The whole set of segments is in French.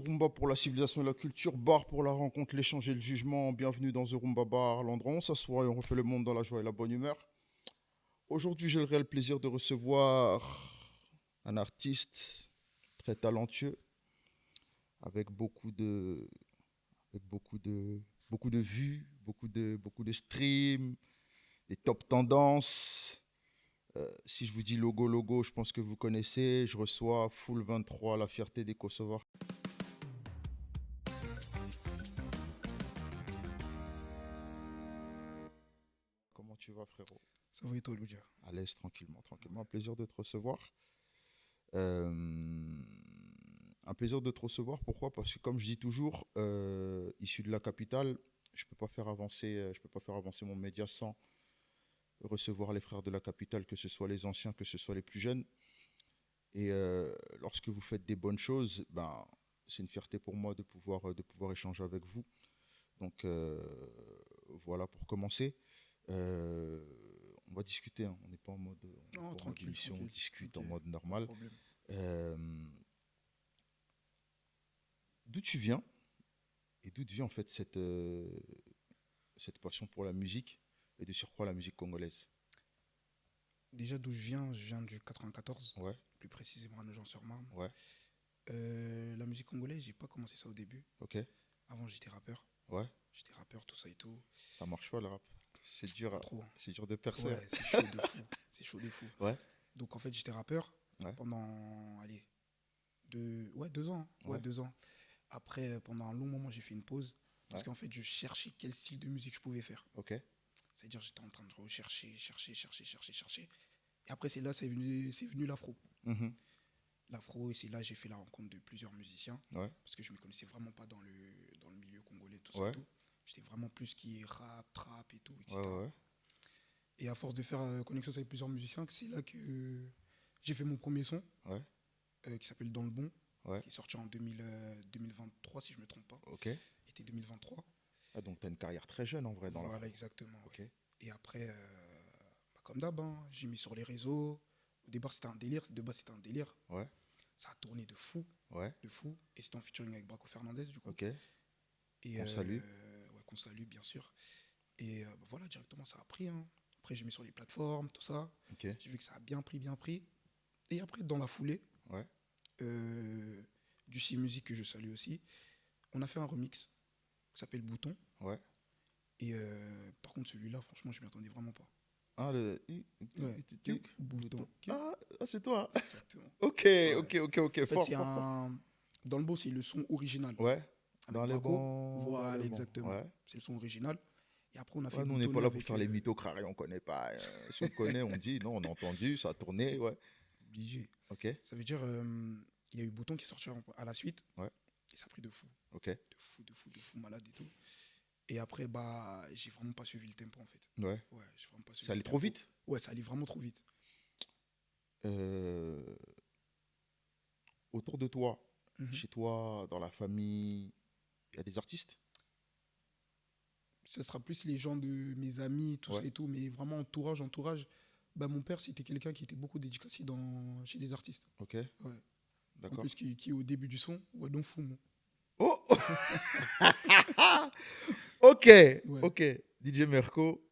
Rumba pour la civilisation et la culture, bar pour la rencontre, l'échange et le jugement. Bienvenue dans The Rumba Bar, l'endroit où on s'assoit et on refait le monde dans la joie et la bonne humeur. Aujourd'hui, j'ai le réel plaisir de recevoir un artiste très talentueux, avec beaucoup de vues, beaucoup de streams, des top tendances. Si je vous dis logo, je pense que vous connaissez. Je reçois Full 23, la fierté des Kosovars. Comment tu vas, frérot? Ça va et toi, Loudia? À l'aise, tranquillement, tranquillement. Un plaisir de te recevoir. Euh, un plaisir de te recevoir. Pourquoi? Parce que, comme je dis toujours, issu de la capitale, je peux pas faire avancer mon média sans recevoir les frères de la capitale, que ce soit les anciens, que ce soit les plus jeunes. Et lorsque vous faites des bonnes choses, ben, c'est une fierté pour moi de pouvoir échanger avec vous. Donc voilà pour commencer. Euh, on va discuter, hein. On n'est pas en mode, on n'est Non, pas en mode tranquille, émission, on tranquille. discute Ok, en mode pas de normal. problème. Euh, D'où tu viens et d'où te vient en fait cette passion pour la musique et de surcroît la musique congolaise? Déjà, d'où je viens du 94, Ouais, plus précisément à Nogent-sur-Marne. ouais, La musique congolaise, j'ai pas commencé ça au début. ok, Avant, j'étais rappeur. ouais, J'étais rappeur, tout ça et tout. ça marche pas le rap. Pas trop, hein. C'est dur de percer, Ouais, hein. c'est chaud de fou. C'est chaud de fou. Ouais, Donc, en fait, j'étais rappeur ouais, pendant, allez, deux ans, hein. Ouais, ouais, 2 ans. Après, pendant un long moment, j'ai fait une pause. Parce ouais, qu'en fait, je cherchais quel style de musique je pouvais faire. ok, C'est-à-dire, j'étais en train de rechercher, chercher. Et après, c'est venu l'afro. mhm, L'afro, et c'est là que j'ai fait la rencontre de plusieurs musiciens, ouais, parce que je ne me connaissais vraiment pas dans le milieu congolais, tout ça et ouais, tout. J'étais vraiment plus qui est rap, trap et tout, ouais, etc. ouais, Et à force de faire connexion avec plusieurs musiciens, c'est là que j'ai fait mon premier son, ouais, qui s'appelle Dans le Bon, ouais, qui est sorti en 2023, si je ne me trompe pas. ok. Était 2023. Ah, donc tu as une carrière très jeune en vrai dans Voilà, l'afro. exactement. Ouais. Ok, Et après, bah, comme d'hab, hein, j'ai mis sur les réseaux. Au départ, c'était un délire. De base, c'était un délire. ouais, Ça a tourné de fou, ouais, de fou. Et c'était en featuring avec Braco Fernandez, du coup. ok, Et qu'on salue. ouais, qu'on salue, bien sûr. Et bah, voilà, directement, ça a pris, hein. Après, j'ai mis sur les plateformes, tout ça. Ok, J'ai vu que ça a bien pris, bien pris. Et après, dans la foulée, ouais, euh, du C-Music que je salue aussi, on a fait un remix qui s'appelle Bouton. ouais. Et par contre, celui-là, franchement, je m'y attendais vraiment pas. Ah, Ouais, Bouton. Ah, c'est toi. Exactement. Ok, Ouais. ok, En fait, fort, c'est fort, fort. un. Dans le beau, c'est le son original. Ouais, Avec dans Voilà, les bons. exactement. Ouais. C'est le son original. Et après, on a fait Ouais, nous, on n'est pas boutonner là pour avec. faire les mythos crarés, on connaît pas. Si on connaît, on dit, non, on a entendu, ça a tourné, ouais. Obligé. Ok, Ça veut dire, il y a eu Bouton qui est sorti à la suite. ouais, Et ça a pris de fou. ok, De fou, malade et tout. Et après, bah, j'ai vraiment pas suivi le tempo, en fait. ouais. Ouais, j'ai vraiment pas suivi Ça le allait trop tempo. vite. Ouais, ça allait vraiment trop vite. Euh, Autour de toi, Mhm. chez toi, dans la famille, il y a des artistes? Ce sera plus les gens de mes amis, tout Ouais, ça et tout. Mais vraiment, entourage. Bah, mon père, c'était quelqu'un qui était beaucoup dédicacé chez des artistes. ok, Ouais. En d'accord. plus, qui est au début du son, ouais, donc fou, moi. Oh, ok, Ouais, ok. DJ Merco,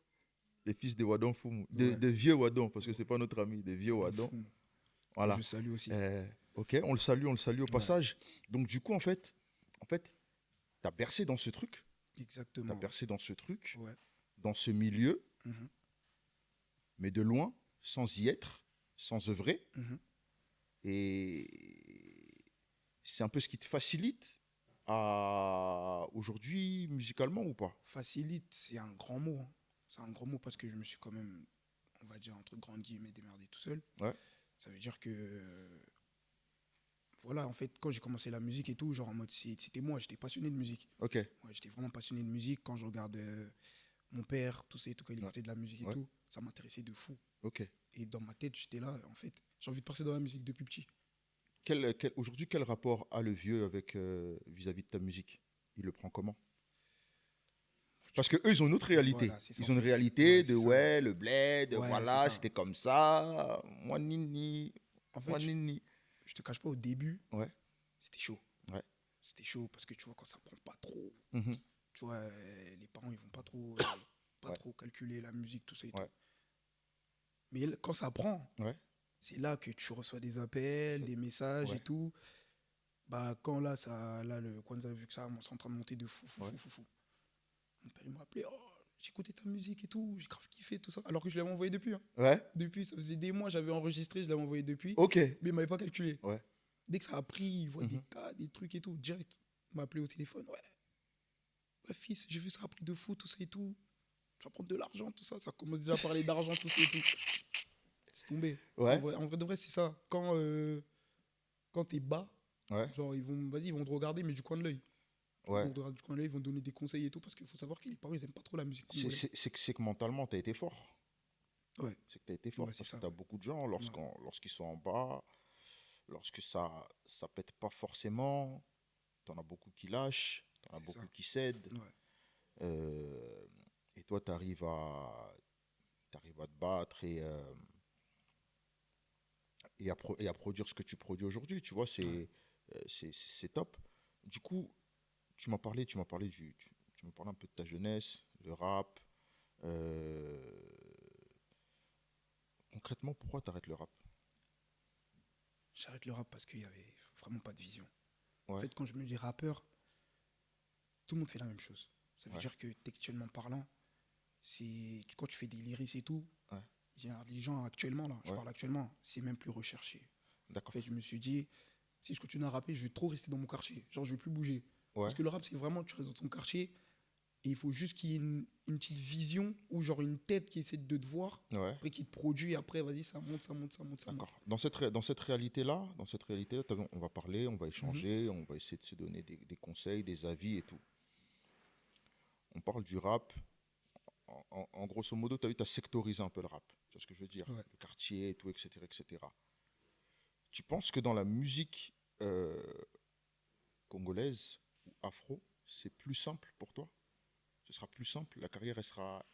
les fils de Wadon Foumou, ouais, de vieux Wadon, parce que c'est pas notre ami, de vieux de Wadon. fou, moi. Que je Voilà. salue aussi. Ok, on le salue au Ouais, passage. Donc du coup, en fait, t'as bercé dans ce truc, t'as exactement, ouais. bercé dans ce truc, Ouais. dans ce milieu, Mhm, mais de loin, sans y être, sans œuvrer. mhm. Et c'est un peu ce qui te facilite à aujourd'hui musicalement ou pas? Facilite, c'est un grand mot, hein. C'est un grand mot parce que je me suis quand même, on va dire, entre grandes guillemets, démerdé tout seul. Ouais, Ça veut dire que, voilà, en fait, quand j'ai commencé la musique et tout, genre en mode, c'était moi, j'étais passionné de musique. ok, Ouais, j'étais vraiment passionné de musique. Quand je regarde mon père, tout ça et tout, quand il ouais, écoutait de la musique et ouais, tout, ça m'intéressait de fou. ok. Et dans ma tête, j'étais là, en fait, j'ai envie de passer dans la musique depuis petit. Aujourd'hui, quel rapport a le vieux avec vis-à-vis de ta musique? Il le prend comment? Parce que eux, ils ont une autre réalité. Voilà, c'est ça en Ils ont une fait. réalité Ouais, de c'est ça. ouais, le bled, Ouais, c'est voilà, ça. c'était comme ça. Moi, nini, En fait, moi, nini. je te cache pas, au début, Ouais, c'était chaud. ouais, c'était chaud parce que tu vois, quand ça prend pas trop, Mhm. tu vois, les parents, ils vont pas trop, pas Ouais, trop calculer la musique, tout ça et tout. ouais, Mais quand ça prend, ouais. c'est là que tu reçois des appels, C'est- des messages Ouais, et tout. Bah, quand là, là le Kwanzaa a vu que ça, c'est en train de monter de fou, fou, ouais. fou, fou, fou. Mon père, il m'a appelé, oh, j'ai écouté ta musique et tout, j'ai grave kiffé, tout ça. Alors que je l'avais envoyé depuis, hein. Ouais, Depuis, ça faisait des mois, j'avais enregistré, je l'avais envoyé depuis, ok. mais il m'avait pas calculé. Ouais. Dès que ça a pris, il voit des Mhm. cas, des trucs et tout, direct. Il m'a appelé au téléphone, ouais, ouais, fils, j'ai vu ça a pris de fou, tout ça et tout. Tu vas prendre de l'argent, tout ça. Ça commence déjà à parler d'argent, tout ça et tout. C'est tombé. Ouais, En vrai de vrai, c'est ça. Quand t'es bas, ouais, genre, vas-y, ils vont te regarder, mais du coin de l'œil. Ils ouais. vont te regarder du coin de l'œil, ils vont te donner des conseils et tout, parce qu'il faut savoir que les parents, ils aiment pas trop la musique congolaise. C'est que mentalement, tu as été fort. Ouais, C'est que tu as été fort ouais, c'est parce que ça, tu as ouais. beaucoup de gens, Ouais, lorsqu'ils sont en bas, lorsque ça pète pas forcément, tu en as beaucoup qui lâchent, tu en as c'est ça. beaucoup qui cèdent. Ouais, euh, et toi, t'arrives à te battre et à produire ce que tu produis aujourd'hui. Tu vois, ouais. c'est top. Du coup, tu m'as parlé un peu de ta jeunesse, le rap. euh, Concrètement, pourquoi t'arrêtes le rap? J'arrête le rap parce qu'il y avait vraiment pas de vision. En Ouais, fait, quand je me dis rappeur, tout le monde fait la même chose. Ça veut ouais, dire que textuellement parlant, quand tu fais des lyrics et tout, ouais, les gens actuellement, là, je ouais. parle actuellement, c'est même plus recherché. En D'accord. fait, je me suis dit, si je continue à rapper, je vais trop rester dans mon quartier. Genre, je vais plus bouger. Parce Ouais, que le rap, c'est vraiment, tu restes dans ton quartier et il faut juste qu'il y ait une petite vision ou genre une tête qui essaie de te voir, ouais. après qui te produit, après, vas-y, ça monte, ça monte, ça monte, ça monte. D'accord. Dans cette réalité-là, on va parler, on va Mhm, échanger, on va essayer de se donner des conseils, des avis et tout. On parle du rap. En grosso modo, tu as sectorisé un peu le rap. Tu vois ce que je veux dire? ouais. Le quartier et tout, etc., etc. Tu penses que dans la musique euh, congolaise ou afro, c'est plus simple pour toi? Ce sera plus simple, la carrière elle sera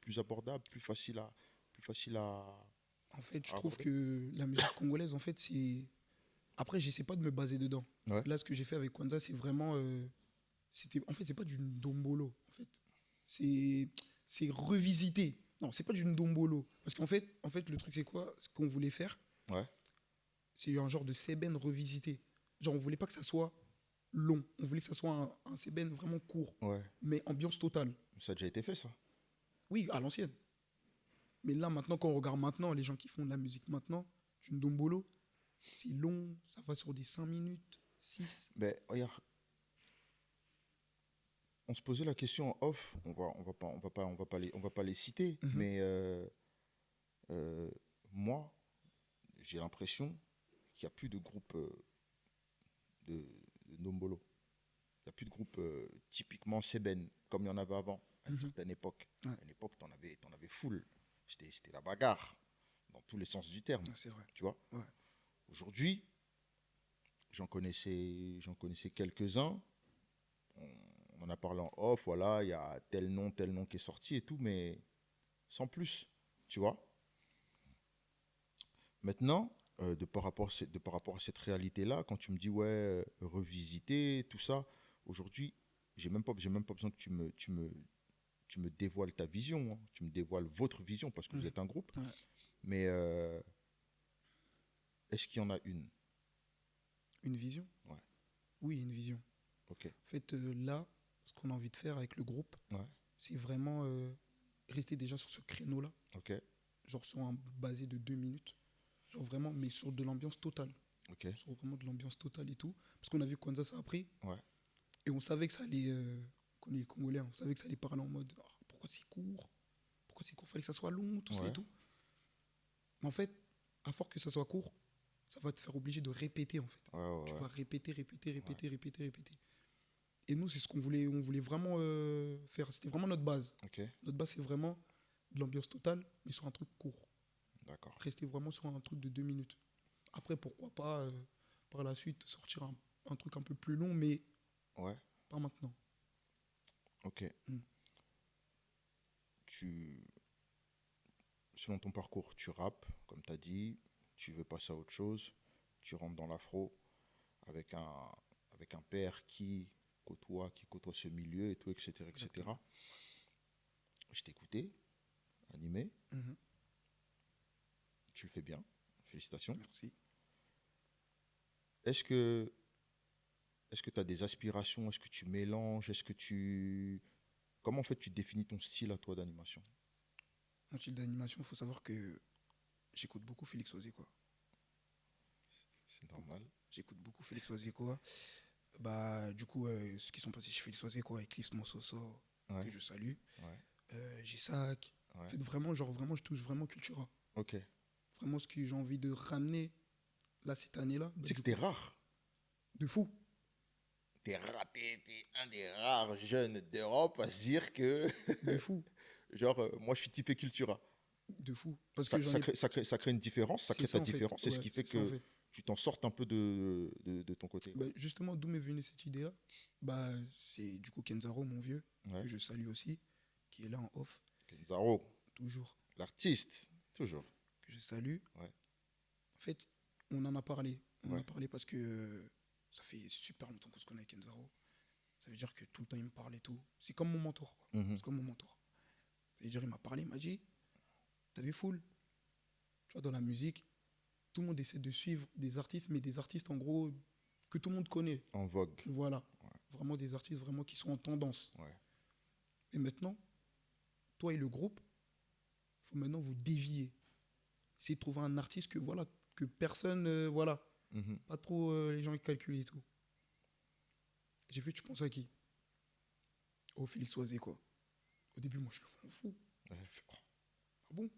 plus abordable, plus facile En fait, je à trouve aborder? que la musique congolaise, en fait, c'est. Après, j'essaie pas de me baser dedans. Ouais, Là, ce que j'ai fait avec Kwanzaa, c'est vraiment. En fait, c'est pas du ndombolo. En fait, c'est c'est revisité. Non, c'est pas du ndombolo. Parce en fait, le truc, c'est quoi? Ce qu'on voulait faire, ouais, c'est un genre de sébène revisité. Genre, on voulait pas que ça soit long. On voulait que ça soit un sébène vraiment court. ouais. Mais ambiance totale. Ça a déjà été fait, ça. Oui, à l'ancienne. Mais là, maintenant, quand on regarde maintenant, les gens qui font de la musique maintenant, du ndombolo, c'est long, ça va sur des 5 minutes, 6. Ben, regarde, on se posait la question en off, on va pas les citer, Mhm. mais euh, moi, j'ai l'impression qu'il n'y a plus de groupe de Ndombolo. Il n'y a plus de groupe typiquement Seben, comme il y en avait avant, à une Mhm. certaine époque. Ouais, À une époque, t'en avais full. C'était la bagarre, dans tous les sens du terme, ouais, c'est vrai. tu vois. Ouais. Aujourd'hui, j'en connaissais quelques-uns. On en a parlé en off, voilà, il y a tel nom qui est sorti et tout, mais sans plus, tu vois. Maintenant, de par rapport à cette réalité-là, quand tu me dis, ouais, revisiter, tout ça, aujourd'hui, j'ai même pas besoin que tu me dévoiles ta vision, hein. Tu me dévoiles votre vision parce que vous Mhm. êtes un groupe. Ouais. Mais est-ce qu'il y en a une? Une vision? Ouais, Oui, une vision. ok, En fait, là, ce qu'on a envie de faire avec le groupe, ouais, c'est vraiment rester déjà sur ce créneau-là, ok, genre sur un basé de 2 minutes, genre vraiment, mais sur de l'ambiance totale, ok, sur vraiment de l'ambiance totale et tout, parce qu'on a vu Kwanzaa ça a pris, ouais, et on savait que ça allait, qu'on est Congolais, on savait que ça allait parler en mode, ah, pourquoi c'est court, fallait que ça soit long, tout ça et ouais, tout. Mais en fait, à force que ça soit court, ça va te faire obligé de répéter en fait. ouais, ouais, Tu ouais, vas répéter, répéter, ouais, répéter, répéter, répéter. Et nous, c'est ce on voulait vraiment faire. C'était vraiment notre base. ok, Notre base, c'est vraiment de l'ambiance totale, mais sur un truc court. d'accord, Rester vraiment sur un truc de 2 minutes. Après, pourquoi pas, par la suite, sortir un truc un peu plus long, mais ouais, pas maintenant. ok. Mm. Tu, selon ton parcours, tu rappes, comme tu as dit, tu veux passer à autre chose, tu rentres dans l'afro avec avec un père qui côtoie ce milieu et tout, etc., etc. Exactement. Je t'écoutais, animé, Mhm. tu le fais bien, félicitations. Merci. Est-ce que est-ce que tu as des aspirations? Est-ce que tu mélanges? Est-ce que tu... Comment en fait tu définis ton style à toi d'animation? Mon style d'animation, il faut savoir que j'écoute beaucoup Félix Ozekwa. C'est Beaucoup. normal. J'écoute beaucoup Félix Ozekwa. Bah, du coup, ceux qui sont passés chez Félix Ozekwa, Eclipse Monsoso, Ouais, que je salue. ouais, Gisac. En ouais. fait, vraiment, genre, vraiment, je touche vraiment Cultura. Ok. Vraiment, ce que j'ai envie de ramener, là, cette année-là, bah, C'est du que t'es coup, rare. de fou. T'es un des rares jeunes d'Europe à se dire que, De fou. genre, moi je suis typé Cultura. De fou. Parce Ça, que j'en ai. ça crée une différence, ça C'est crée ta ça, en fait. différence, c'est ce Ouais, qui fait c'est ça, en que fait. tu t'en sortes un peu de ton côté, Bah, quoi. justement, d'où m'est venue cette idée-là? Bah, c'est du coup Kenzaro, mon vieux, Ouais. que je salue aussi, qui est là en off, Kenzaro, toujours, l'artiste, toujours. que je salue. Ouais, En fait, on en a parlé. On en ouais. a parlé parce que ça fait super longtemps qu'on se connaît avec Kenzaro. Ça veut dire que tout le temps, il me parle et tout. C'est comme mon mentor, quoi. Mhm. C'est comme mon mentor. Ça veut dire, il m'a parlé, il m'a dit, t'as vu Foul? Tu vois, dans la musique, tout le monde essaie de suivre des artistes, mais des artistes, en gros, que tout le monde connaît. En vogue. Voilà. Ouais, Vraiment des artistes vraiment qui sont en tendance. ouais. Et maintenant, toi et le groupe, il faut maintenant vous dévier. Essayez de trouver un artiste que, voilà, que personne, voilà, Mhm. pas trop les gens ils calculent et tout. J'ai fait, tu penses à qui? Oh, Félix Oisé, quoi. Au début, moi, je le fais en fou. Ouais. Je fais, oh, ah bon?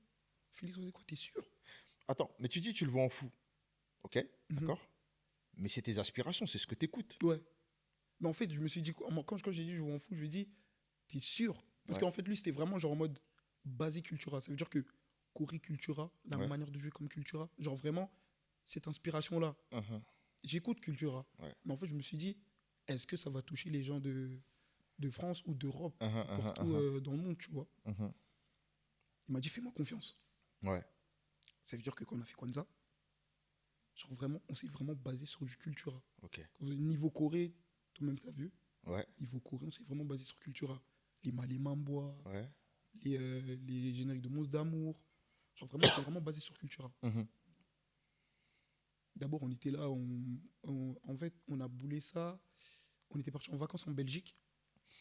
Félix Oisé, quoi, t'es sûr? Attends, mais tu dis tu le vois en fou, ok, Mhm. d'accord? Mais c'est tes aspirations, c'est ce que t'écoutes. Ouais. Mais en fait, je me suis dit, moi, quand j'ai dit je vais en fou, je lui ai dit, t'es sûr? Parce Ouais, qu'en fait, lui, c'était vraiment genre en mode basic Cultura. Ça veut dire que Corée Cultura, la ouais. manière de jouer comme Cultura, genre vraiment, cette inspiration-là. Mhm. J'écoute Cultura. Ouais. Mais en fait, je me suis dit, est-ce que ça va toucher les gens de France ou d'Europe, Mhm, mhm, partout mhm, dans le monde, tu vois? mhm. Il m'a dit, fais-moi confiance. Ouais, Ça veut dire que quand on a fait Kwanzaa, genre vraiment, on s'est vraiment basé sur du Cultura. ok. Niveau Corée, toi-même t'as vu, Ouais, niveau Corée, on s'est vraiment basé sur Cultura. Les Malémambois, ouais. les génériques de Monstres d'amour. Genre vraiment, on s'est vraiment basé sur Cultura. Mhm. D'abord, on était là, en fait, on a boulé ça. On était parti en vacances en Belgique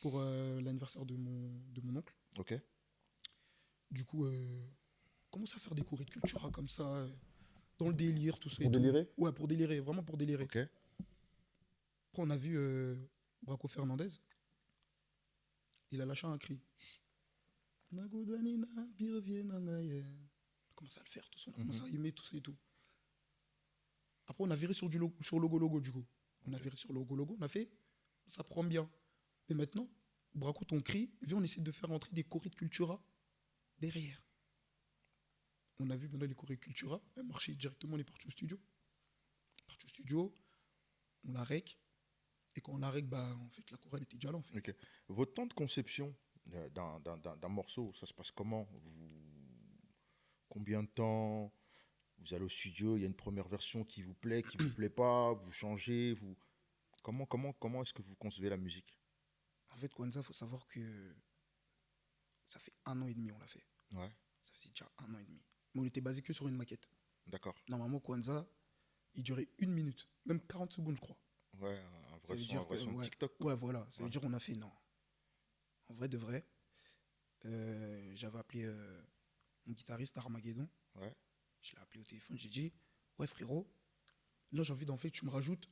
pour l'anniversaire de mon oncle. Ok. Du coup, on commence à faire des courées de Cultura comme ça, dans le délire, tout ça Pour et tout. délirer? Ouais, pour délirer, vraiment pour délirer. Ok. Après, on a vu Braco Fernandez. Il a lâché un cri. Nagodanina, birvienangaye. On a commencé à le faire, tout ça. On a commencé à aimer tout ça et tout. Après, on a viré sur, sur Logo Logo, du coup. On a Ok. viré sur Logo Logo. On a fait, ça prend bien. Mais maintenant, Braco, ton cri, viens, on essaie de faire entrer des chorés de Cultura derrière. On a vu maintenant les chorés de Cultura. Elle marchait directement, on est parti au studio. On est parti au studio, on la rec. Et quand on la rec, bah, en fait, la chorale était déjà là, en fait. Ok. Votre temps de conception d'un morceau, ça se passe comment? Combien de temps? Vous allez au studio, il y a une première version qui vous plaît pas, vous changez, vous... comment est-ce que vous concevez la musique? En fait, Kwanzaa, il faut savoir que ça fait 1 an et demi on l'a fait. Ouais, Ça faisait déjà 1 an et demi. Mais on était basé que sur une maquette. d'accord. Normalement, Kwanzaa, il durait 1 minute, même 40 secondes, je crois. Ouais, Ça veut un dire que, vrai son de ouais, TikTok, quoi. ouais, voilà. Ça veut Ouais, dire qu'on a fait non. En vrai de vrai, j'avais appelé mon guitariste Armageddon. ouais. Je l'ai appelé au téléphone. J'ai dit, ouais, frérot, là, j'ai envie d'en fait, tu me rajoutes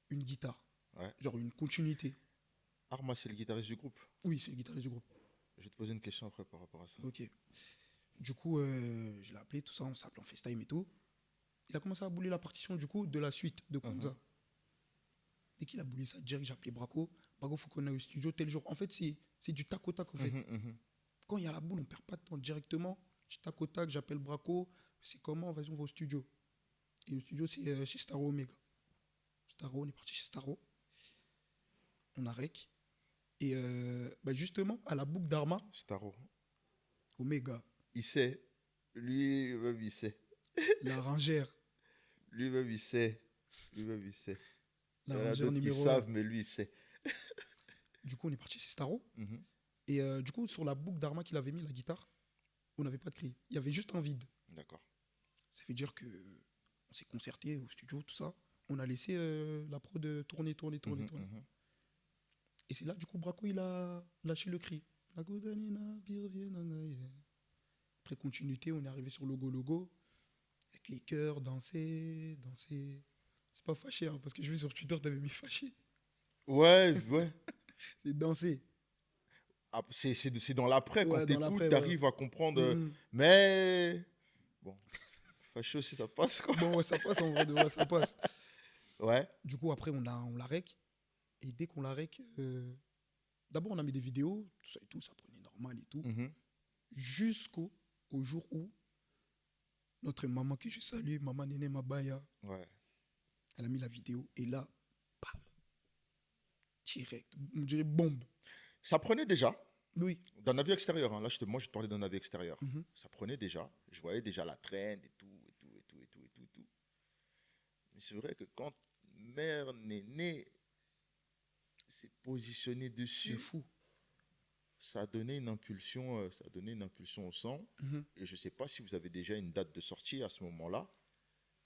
une guitare. Ouais. Genre une continuité. Arma, c'est le guitariste du groupe. Oui, c'est le guitariste du groupe. Je vais te poser une question après par rapport à ça. Ok. Du coup, je l'ai appelé, tout ça, on s'appelait en FaceTime et tout. Il a commencé à bouler la partition, du coup, de la suite de Kwanzaa. Dès qu'il a boulé ça, direct, j'ai appelé Braco. Braco, faut qu'on aille au studio tel jour. En fait, c'est du tac au tac, en fait. Quand il y a la boule, on perd pas de temps directement. Du tac au tac, j'appelle Braco. C'est comment? Vas-y, on va au studio. Et le studio, c'est chez Staro Omega. Staro, on est parti chez Staro. On a rec. Et bah justement, à la boucle d'Arma, Staro. Omega, Il sait. Lui-même, il sait. la rangère. Lui-même, il sait. Lui-même, il sait. Il y en a l'arrangeur d'autres qui numéro 1. savent, mais lui, il sait. Du coup, on est parti chez Staro. Mhm. Et du coup, sur la boucle d'Arma qu'il avait mis, la guitare, on n'avait pas de cri. Il y avait juste un vide. D'accord. Ça veut dire que on s'est concerté au studio, tout ça. On a laissé la prod tourner. Mhm, mhm. Et c'est là, du coup, Braco, il a lâché le cri. La Godanina, Birvienangaye. Après continuité, on est arrivé sur Logo, avec les chœurs, danser. C'est pas fâché, hein, parce que je vu sur Twitter, t'avais mis fâché. Ouais, ouais. C'est danser. Ah, c'est dans l'après, quand Ouais, dans t'écoutes, l'après, ouais. t'arrives à comprendre. Mhm. Mais. Bon, fâché aussi, ça passe, quoi. Bon, ouais, ça passe en vrai, de vrai, ça passe. Ouais. Du coup, après, on la rec. Et dès qu'on la rec, d'abord, on a mis des vidéos, tout ça prenait normal et tout. Mhm. Jusqu'au au jour où notre maman que je salue, maman Néné Mabaya, Ouais. elle a mis la vidéo. Et là, bam, direct, on dirait bombe. Ça prenait déjà. Oui. D'un avis extérieur, hein. Là, moi, je te parlais d'un avis extérieur. Mhm. Ça prenait déjà. Je voyais déjà la trend et tout. Mais c'est vrai que quand Mère Néné s'est positionnée C'est dessus, fou. ça a donné une impulsion, au sang. Mhm. Et je ne sais pas si vous avez déjà une date de sortie à ce moment-là.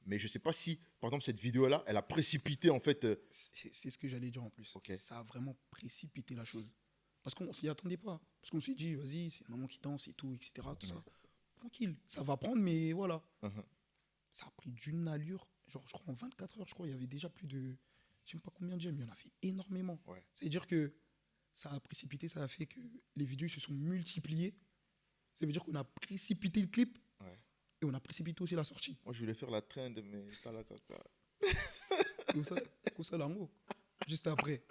Mais je ne sais pas si, par exemple, cette vidéo-là, elle a précipité, en fait. C'est ce que j'allais dire en plus. Ok. Ça a vraiment précipité la chose. Parce qu'on s'y attendait pas. Parce qu'on s'est dit, vas-y, c'est maman qui danse et tout, etc. Tout ça. Tranquille. Ça va prendre, mais voilà. Mhm. Ça a pris d'une allure. Genre, je crois en 24 heures, je crois, il y avait déjà plus de. Je sais même pas combien de j'aime, il y en a fait énormément. Ouais. C'est-à-dire que ça a précipité, ça a fait que les vidéos se sont multipliées. Ça veut dire qu'on a précipité le clip Ouais. et on a précipité aussi la sortie. Moi, je voulais faire la trend, mais pas la caca. Comme ça, l'amour. Juste après.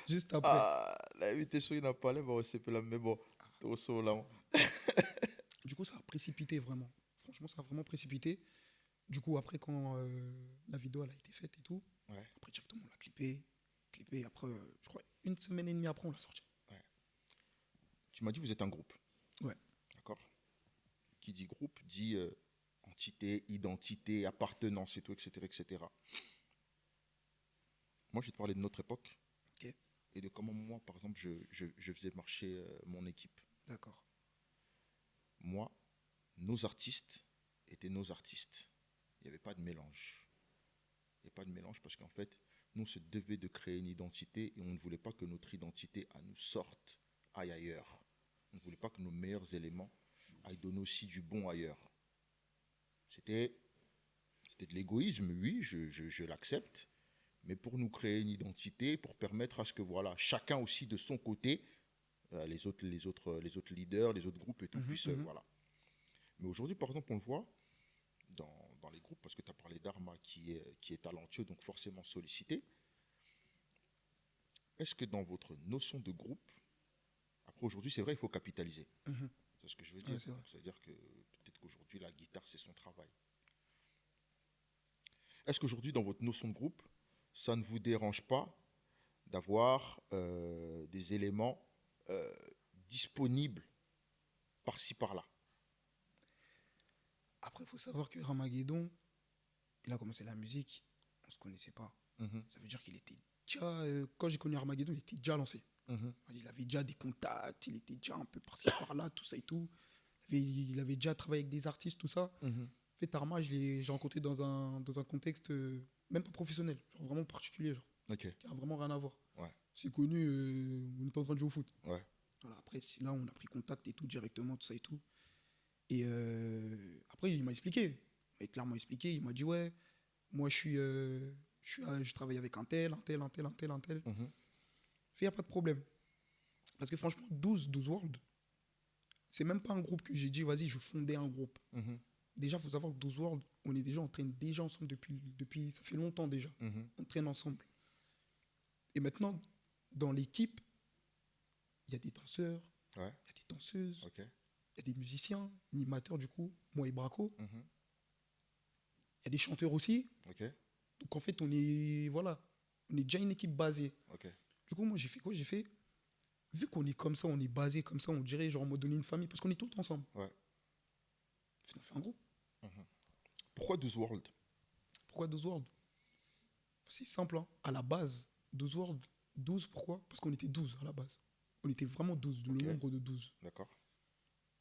Juste après. Ah, la invitation, il n'a pas l'air, bon, c'est pas la mais bon. Trop chaud, là. Du coup, ça a précipité vraiment. Franchement, ça a vraiment précipité. Du coup, après, quand la vidéo elle a été faite et tout, Ouais. après, directement, on l'a clippé. Clippé. Après, je crois, une semaine et demie après, on l'a sorti. Tu m'as dit vous êtes un groupe. Ouais. D'accord. Qui dit groupe dit entité, identité, appartenance et tout, etc., etc. Moi, je vais te parler de notre époque. Ok. Et de comment moi, par exemple, je faisais marcher mon équipe. D'accord. Moi, nos artistes étaient nos artistes. Il n'y avait pas de mélange. Il n'y a pas de mélange parce qu'en fait, nous, on se devait de créer une identité et on ne voulait pas que notre identité à nous sorte, aille ailleurs. On ne voulait pas que nos meilleurs éléments aillent donner aussi du bon ailleurs. C'était de l'égoïsme, oui, je l'accepte, mais pour nous créer une identité, pour permettre à ce que voilà, chacun aussi de son côté, les autres leaders, les autres groupes et tout, puissent, voilà. Mais aujourd'hui, par exemple, on le voit dans les groupes, parce que tu as parlé d'Arma qui est talentueux, donc forcément sollicité. Est-ce que dans votre notion de groupe, après aujourd'hui, c'est vrai, il faut capitaliser. C'est ce que je veux dire. Ouais, c'est vrai. Donc, c'est-à-dire que peut-être qu'aujourd'hui, la guitare, c'est son travail. Est-ce qu'aujourd'hui, dans votre notion de groupe, ça ne vous dérange pas d'avoir des éléments disponibles par-ci, par-là? Après, il faut savoir que Ramageddon, il a commencé la musique, on ne se connaissait pas. Mhm. Ça veut dire qu'il était déjà, quand j'ai connu Armageddon, il était déjà lancé. Mhm. Il avait déjà des contacts, il était déjà un peu par-ci par-là, tout ça et tout. Il avait déjà travaillé avec des artistes, tout ça. Mhm. En fait, Arma, j'ai rencontré dans un contexte même pas professionnel, genre vraiment particulier, genre, Ok. qui a vraiment rien à voir. Ouais. C'est connu, on était en train de jouer au foot. Ouais. Voilà, après, là, on a pris contact et tout directement, tout ça et tout. Et après, il m'a expliqué. Il m'a clairement expliqué. Il m'a dit, ouais, moi, je travaille avec un tel. Mhm. Il n'y a pas de problème. Parce que franchement, 12 World, c'est même pas un groupe que j'ai dit, vas-y, je fondais un groupe. Mhm. Déjà, il faut savoir que 12 World, on traîne déjà ensemble depuis ça fait longtemps déjà. Mhm. On traîne ensemble. Et maintenant, dans l'équipe, il y a des danseurs, Ouais. il y a des danseuses, Ok. il y a des musiciens, animateurs du coup, moi et Braco. Mhm. Il y a des chanteurs aussi. Ok. Donc en fait, on est déjà une équipe basée. Ok. Du coup, moi, j'ai fait quoi? J'ai fait, vu qu'on est comme ça, on est basé comme ça, on dirait genre on m'a donné une famille, parce qu'on est tout le temps ensemble. Ouais. On fait un groupe. Pourquoi 12 World? Pourquoi 12 World? C'est simple, hein. À la base, 12 World, 12, pourquoi? Parce qu'on était 12 à la base. On était vraiment 12, Ok. le nombre de 12. D'accord.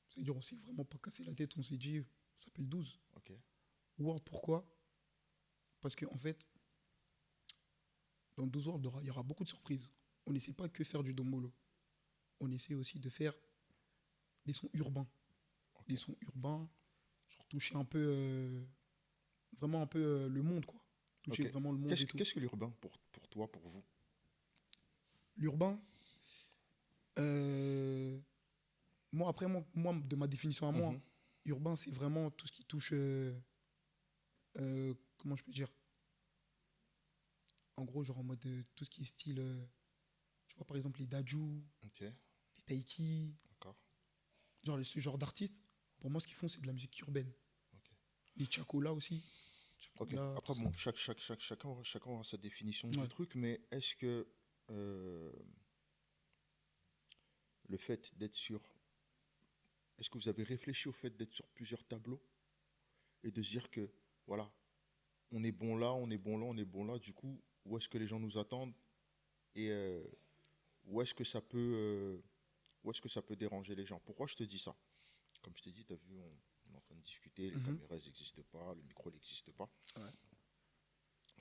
C'est-à-dire, on s'est vraiment pas cassé la tête, on s'est dit, on s'appelle 12. Ok. World, pourquoi? Parce qu'en fait, dans 12 World, il y aura beaucoup de surprises. On n'essaie pas que faire du dombolo. On essaie aussi de faire des sons urbains. Ok. Des sons urbains, genre toucher un peu, vraiment un peu le monde, quoi. Toucher Ok. vraiment le monde et tout. Qu'est-ce que l'urbain pour toi, pour vous? L'urbain, euh, moi, après, moi, de ma définition à moi, Mhm. urbain, c'est vraiment tout ce qui touche, comment je peux dire? En gros, genre en mode tout ce qui est style, tu vois, par exemple, les Daju, Ok. les Taiki, D'accord. genre ce genre d'artistes, pour moi, ce qu'ils font, c'est de la musique urbaine. Ok. Les Chacola aussi. Ok. Chacola, tout Après, ça. bon, chacun aura sa définition du Ouais. truc, mais est-ce que euh, le fait d'être sur. Est-ce que vous avez réfléchi au fait d'être sur plusieurs tableaux et de se dire que, voilà, on est bon là, on est bon là, on est bon là, du coup, où est-ce que les gens nous attendent et où est-ce que ça peut, où est-ce que ça peut déranger les gens? Pourquoi je te dis ça? Comme je t'ai dit, tu as vu, on est en train de discuter, les Mhm. caméras n'existent pas, le micro n'existe pas. Ouais.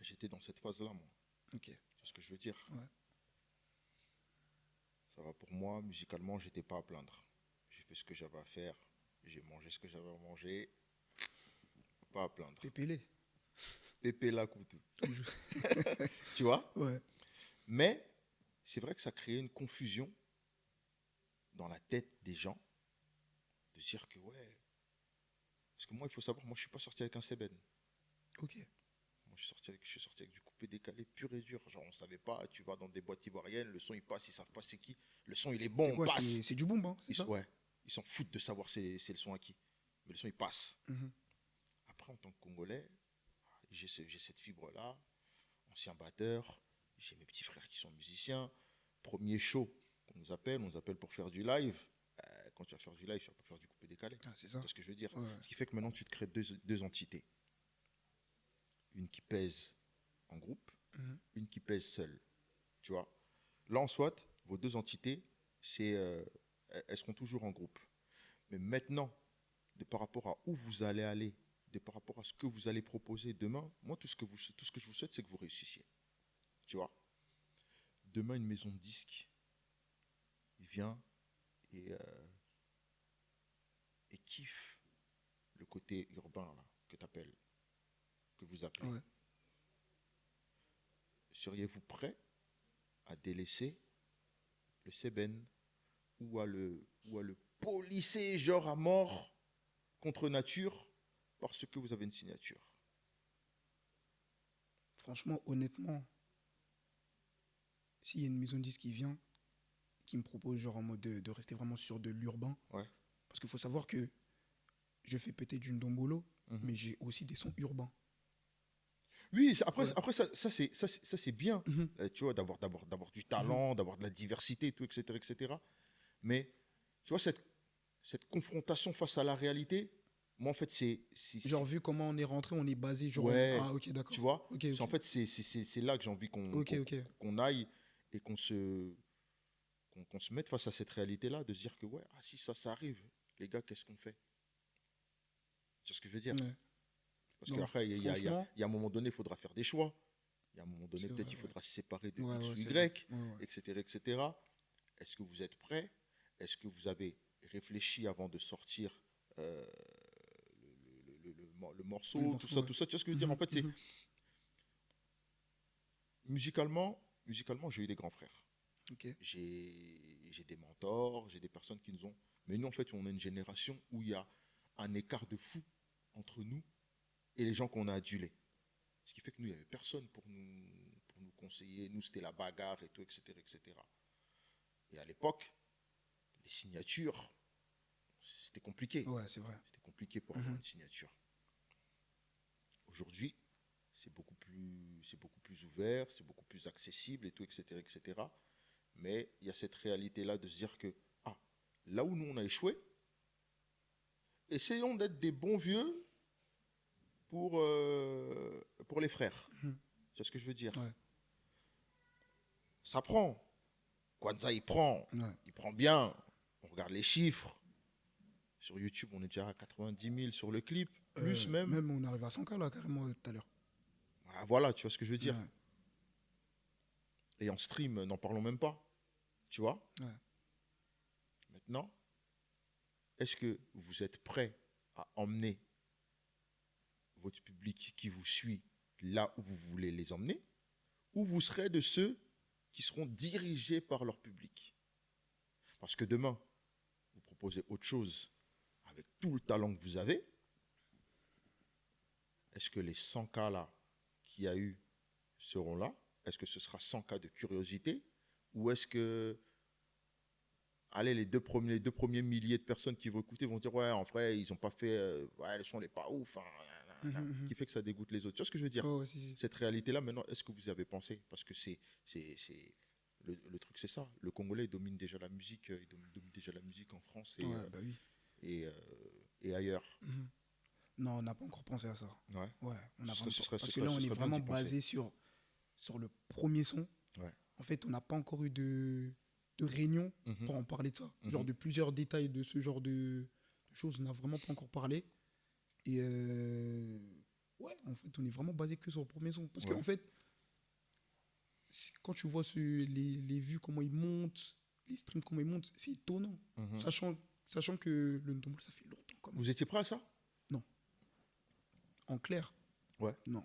J'étais dans cette phase-là, moi. Ok. C'est ce que je veux dire. Ouais. Ça va pour moi, musicalement, j'étais pas à plaindre. J'ai fait ce que j'avais à faire, j'ai mangé ce que j'avais à manger, pas à plaindre. Pépélé. Pépé la coutou. Tous les jours. Tu vois? Ouais. Mais c'est vrai que ça crée une confusion dans la tête des gens de se dire que ouais. Parce que moi, il faut savoir, moi, je suis pas sorti avec un Seben. Ok. Moi, je suis sorti avec du coupé décalé pur et dur. Genre, on savait pas, tu vas dans des boîtes ivoiriennes, le son il passe, ils savent pas c'est qui. Le son il est bon, C'est on quoi? passe. C'est du boom, hein, c'est ça? Ouais, ils s'en foutent de savoir c'est le son à qui. Mais le son il passe. Mhm. Après, en tant que Congolais, j'ai cette fibre-là, ancien batteur, j'ai mes petits frères qui sont musiciens. Premier show on nous appelle pour faire du live. Quand tu vas faire du live, tu vas pas faire du coupé décalé. Ah, c'est Tu ça. vois ce que je veux dire? Ouais. Ce qui fait que maintenant, tu te crées deux entités. Une qui pèse en groupe, Mhm. une qui pèse seule. Tu vois? Là, en soit, vos deux entités, elles seront toujours en groupe. Mais maintenant, de par rapport à où vous allez aller, de par rapport à ce que vous allez proposer demain, moi, tout ce que je vous souhaite, c'est que vous réussissiez. Tu vois? Demain, une maison de disques, il vient et, et kiffe le côté urbain là, que vous appelez. Ouais. Seriez-vous prêt à délaisser le Seben ou à le polisser genre à mort contre nature parce que vous avez une signature? Franchement, honnêtement, s'il y a une maison de disques qui vient, qui me propose genre en mode de rester vraiment sur de l'urbain, Ouais. parce qu'il faut savoir que je fais peut-être du ndombolo, Mhm. mais j'ai aussi des sons urbains. Oui, Ouais. après ça c'est bien, Mhm. tu vois, d'avoir du Mhm. talent, d'avoir de la diversité, et tout, etc., etc. Mais tu vois, cette confrontation face à la réalité, moi, en fait, Genre, vu comment on est rentré, on est basé genre ouais, Ah, ok, tu d'accord. vois, Ok, en ok. fait, c'est là que j'ai envie Ok, ok. qu'on aille et qu'on se mette face à cette réalité-là, de se dire que, ouais, ah, si ça arrive, les gars, qu'est-ce qu'on fait? C'est ce que je veux dire. Ouais. Parce Non, qu'après, franchement, il y a un moment donné, il faudra faire des choix. Il y a un moment donné, c'est vrai, peut-être, il ouais. faudra se séparer de Ouais, X ouais, ou c'est vrai. Y, Ouais, ouais. etc., etc. Est-ce que vous êtes prêts? Est-ce que vous avez réfléchi avant de sortir euh, le Le morceau, tout morceau, ça, ouais. tout ça? Tu vois ce que je veux dire? En Mhm, fait, c'est mhm. musicalement, j'ai eu des grands frères. Ok. J'ai des mentors, j'ai des personnes qui nous ont. Mais nous, en fait, on a une génération où il y a un écart de fou entre nous et les gens qu'on a adulés. Ce qui fait que nous, il n'y avait personne pour nous conseiller. Nous, c'était la bagarre et tout, etc., etc. Et à l'époque, les signatures, c'était compliqué. Ouais, c'est vrai. C'était compliqué pour avoir Mhm. une signature. Aujourd'hui, c'est beaucoup plus ouvert, c'est beaucoup plus accessible et tout, etc., etc. Mais il y a cette réalité-là de se dire que, ah, là où nous, on a échoué, essayons d'être des bons vieux pour les frères. Mhm. Tu vois ce que je veux dire? Ouais. Ça prend. Kwanzaa, il prend. Ouais. Il prend bien. On regarde les chiffres. Sur YouTube, on est déjà à 90 000 sur le clip. Plus même. Même on arrive à 100K là, carrément, tout à l'heure. Ah, voilà, tu vois ce que je veux dire. Ouais. Et en stream, n'en parlons même pas. Tu vois? Ouais. Maintenant, est-ce que vous êtes prêt à emmener votre public qui vous suit là où vous voulez les emmener? Ou vous serez de ceux qui seront dirigés par leur public? Parce que demain, vous proposez autre chose avec tout le talent que vous avez. Est-ce que les 100 cas là qu'il y a eu seront là? Est-ce que ce sera 100 cas de curiosité? Ou est-ce que, allez, les deux premiers milliers de personnes qui vont écouter vont dire, ouais, en vrai, ils n'ont pas fait, ouais, le son n'est pas ouf, hein, qui fait que ça dégoûte les autres. Tu vois ce que je veux dire? Oh, ouais, si. Cette réalité-là, maintenant, est-ce que vous y avez pensé? Parce que le truc, c'est ça. Le Congolais domine déjà la musique, il domine déjà la musique en France Ouais, bah oui. et ailleurs. Non, on n'a pas encore pensé à ça. Ouais. Ouais, on n'a Ce pas serait- encore. ce Parce serait- que là, ce on est serait bien vraiment d'y penser. basé sur le premier son. Ouais. En fait, on n'a pas encore eu de réunion Mhm. pour en parler de ça. Mhm. Genre de plusieurs détails de ce genre de choses, on n'a vraiment pas encore parlé. Et ouais, en fait, on est vraiment basé que sur le premier son. Parce Ouais. qu'en fait, quand tu vois les vues, comment ils montent, les streams, comment ils montent, c'est étonnant. Mhm. Sachant que le Ndombolo, ça fait longtemps quand même. Vous étiez prêt à ça? En clair, Ouais. non.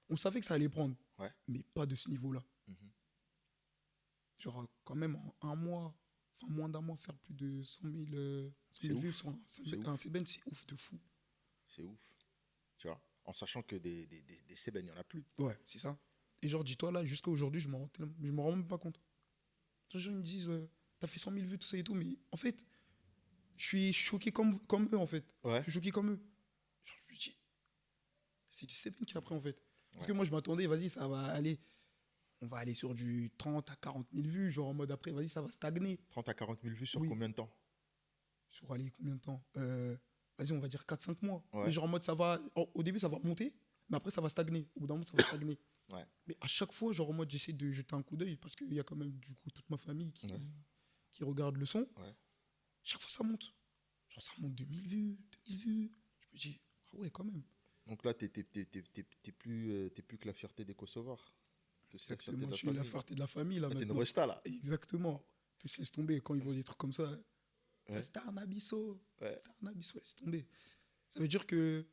On savait que ça allait prendre, Ouais. mais pas de ce niveau-là. Mhm. Genre, quand même, en un mois, enfin moins d'un mois, faire plus de 100 000, 100 000 C'est vues ouf. sur un C'est un ouf. CBN, c'est ouf de fou. C'est ouf. Tu vois? En sachant que des Seben, il n'y en a plus. Ouais, c'est ça. Et genre, dis-toi, là, jusqu'à aujourd'hui, je m'en rends même pas compte. Les gens ils me disent, t'as fait 100 000 vues, tout ça et tout, mais en fait, je suis choqué comme eux, en fait. Ouais. Je suis choqué comme eux. Genre, je me dis, c'est du CBN qui a pris, en fait. Parce que Ouais. moi, je m'attendais, vas-y, ça va aller. On va aller sur du 30 à 40 000 vues, genre en mode après, vas-y, ça va stagner. 30 à 40 000 vues sur Oui. combien de temps? Sur aller combien de temps Vas-y, on va dire 4-5 mois. Ouais. Mais genre en mode, ça va. Au début, ça va monter, mais après, ça va stagner. Au bout d'un moment, ça va stagner. Ouais. Mais à chaque fois, genre en mode, j'essaie de jeter un coup d'œil parce qu'il y a quand même, du coup, toute ma famille Ouais. qui regarde le son. Ouais. Chaque fois, ça monte. Genre, ça monte 2000 vues, 2000 vues. Je me dis, ah ouais, quand même. Donc là, t'es plus que la fierté des Kosovars. T'es aussi la fierté Exactement, de je la suis la famille. fierté de la famille, là, Là, t'es une maintenant. resta, là. Exactement. Plus laisse tomber quand ils voient des trucs comme ça. Ouais. C'est un abisso. Ouais. C'est un abisso, laisse tomber. Ça veut dire que